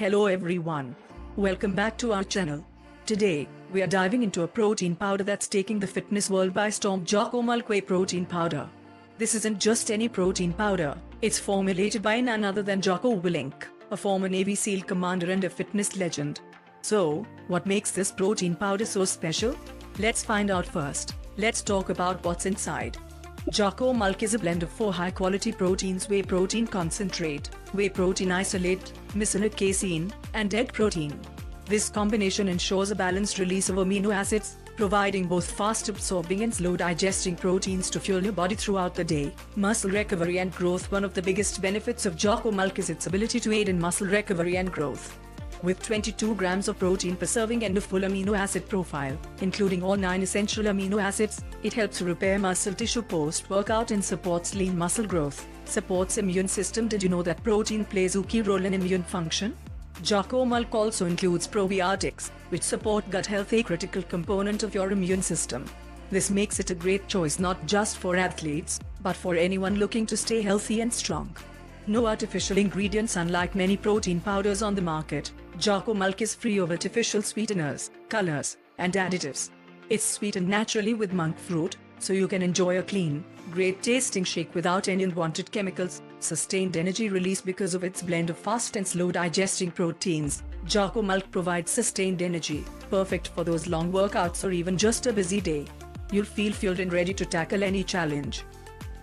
Hello everyone. Welcome back to our channel. Today, we are diving into a protein powder that's taking the fitness world by storm, Jocko Mölk Whey protein powder. This isn't just any protein powder, it's formulated by none other than Jocko Willink, a former Navy SEAL commander and a fitness legend. So, what makes this protein powder so special? Let's find out first. Let's talk about what's inside. Jocko Mölk is a blend of 4 high-quality proteins: whey protein concentrate, whey protein isolate, miscellaneous casein, and egg protein. This combination ensures a balanced release of amino acids, providing both fast-absorbing and slow-digesting proteins to fuel your body throughout the day. Muscle recovery and growth. One of the biggest benefits of Jocko Mölk is its ability to aid in muscle recovery and growth. With 22 grams of protein per serving and a full amino acid profile, including all 9 essential amino acids, it helps repair muscle tissue post-workout and supports lean muscle growth. Supports immune system. Did you know that protein plays a key role in immune function? Jocko Mölk also includes probiotics, which support gut health, a critical component of your immune system. This makes it a great choice not just for athletes, but for anyone looking to stay healthy and strong. No artificial ingredients. Unlike many protein powders on the market, Jocko Mölk is free of artificial sweeteners, colors, and additives. It's sweetened naturally with monk fruit, so you can enjoy a clean, great-tasting shake without any unwanted chemicals. Sustained energy release. Because of its blend of fast and slow-digesting proteins, Jocko Mölk provides sustained energy, perfect for those long workouts or even just a busy day. You'll feel fueled and ready to tackle any challenge.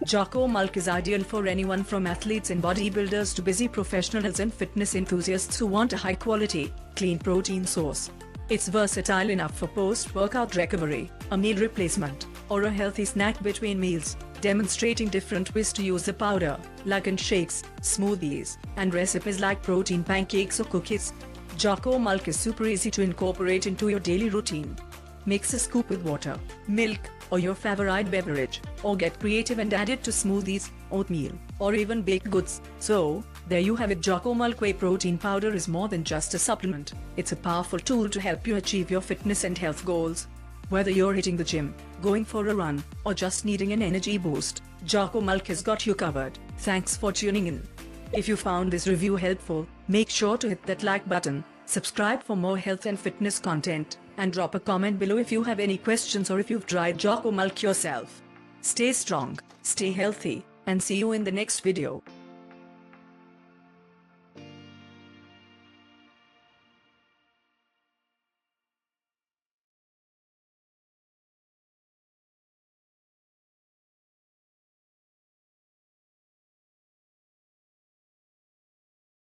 Jocko Mölk is ideal for anyone from athletes and bodybuilders to busy professionals and fitness enthusiasts who want a high-quality, clean protein source. It's versatile enough for post-workout recovery, a meal replacement, or a healthy snack between meals, demonstrating different ways to use the powder, like in shakes, smoothies, and recipes like protein pancakes or cookies. Jocko Mölk is super easy to incorporate into your daily routine. Mix a scoop with water, milk, or your favorite beverage, or get creative and add it to smoothies, oatmeal, or even baked goods. So, there you have it. Jocko Mölk Whey protein powder is more than just a supplement. It's a powerful tool to help you achieve your fitness and health goals. Whether you're hitting the gym, going for a run, or just needing an energy boost, Jocko Mölk has got you covered. Thanks for tuning in. If you found this review helpful, make sure to hit that like button, subscribe for more health and fitness content, and drop a comment below if you have any questions or if you've tried Jocko Mölk yourself. Stay strong, stay healthy, and see you in the next video.